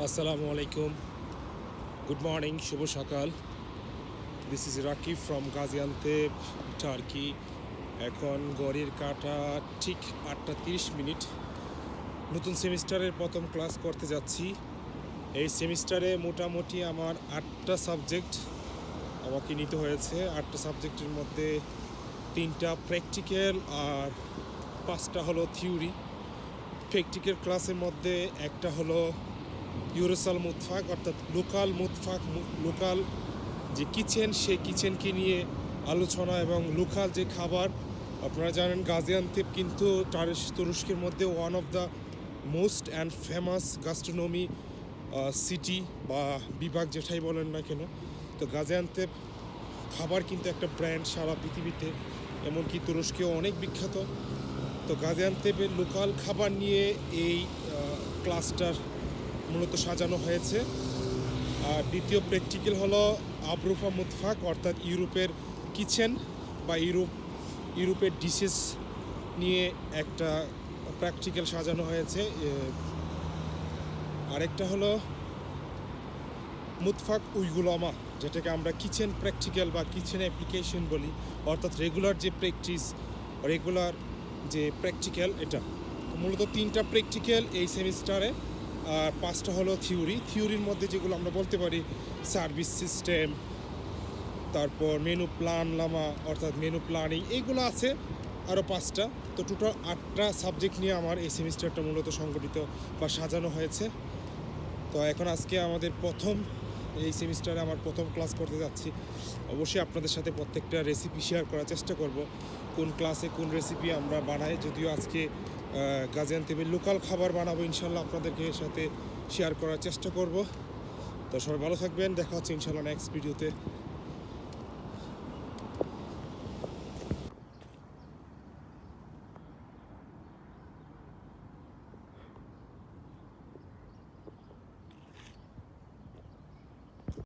আসসালামু আলাইকুম, good morning, শুভ সকাল। This is Rakib from Gaziantep, Turkey. এখন ঘড়ির কাঁটা ঠিক 8:30। নতুন সেমিস্টারের প্রথম ক্লাস করতে যাচ্ছি। এই সেমিস্টারে মোটামুটি আমার 8টা সাবজেক্ট আমাকে নিতে হয়েছে। 8টা সাবজেক্টের মধ্যে 3টা প্র্যাকটিক্যাল আর 5টা হলো থিওরি। প্র্যাকটিক্যাল ক্লাসের মধ্যে একটা হলো ইউরোসাল মুতফাক, অর্থাৎ লোকাল মুতফাক, লোকাল যে কিচেন, সেই কিচেনকে নিয়ে আলোচনা এবং লোকাল যে খাবার। আপনারা জানেন গাজিয়ান্তেপ কিন্তু তুরস্কের মধ্যে one of the most and famous gastronomy city বা বিভাগ, যেটাই বলেন না কেন। তো গাজিয়ান্তেপ খাবার কিন্তু একটা ব্র্যান্ড সারা পৃথিবীতে, এমনকি তুরস্কেও অনেক বিখ্যাত। তো গাজিয়ান্তেপের লোকাল খাবার নিয়ে এই ক্লাসটার মূলত সাজানো হয়েছে। আর দ্বিতীয় প্র্যাকটিক্যাল হলো আবরুফা মুতফাক, অর্থাৎ ইউরোপের কিচেন বা ইউরোপের ডিশেস নিয়ে একটা প্র্যাকটিক্যাল সাজানো হয়েছে। আরেকটা হলো মুতফাক উইগুলামা, যেটাকে আমরা কিচেন প্র্যাকটিক্যাল বা কিচেন অ্যাপ্লিকেশন বলি, অর্থাৎ রেগুলার যে প্র্যাকটিস, রেগুলার যে প্র্যাকটিক্যাল। এটা মূলত 3টা প্র্যাকটিক্যাল এই সেমিস্টারে, আর 5টা হলো থিওরির মধ্যে যেগুলো আমরা বলতে পারি সার্ভিস সিস্টেম, তারপর মেনু প্ল্যান লামা, অর্থাৎ মেনু প্ল্যানিং, এইগুলো আছে আরও 5টা। তো টোটাল 8টা সাবজেক্ট নিয়ে আমার এই সেমিস্টারটা মূলত সংগঠিত বা সাজানো হয়েছে। তো এখন আজকে আমাদের এই সেমিস্টারে আমার প্রথম ক্লাস করতে যাচ্ছি। অবশ্যই আপনাদের সাথে প্রত্যেকটা রেসিপি শেয়ার করার চেষ্টা করব, কোন ক্লাসে কোন রেসিপি আমরা বানাই। যদিও আজকে গাজিয়ান্তেপের লোকাল খাবার বানাবো, ইনশাল্লাহ আপনাদেরকে সাথে শেয়ার করার চেষ্টা করব। তো সবাই ভালো থাকবেন, দেখা হচ্ছে ইনশাল্লাহ নেক্সট ভিডিওতে।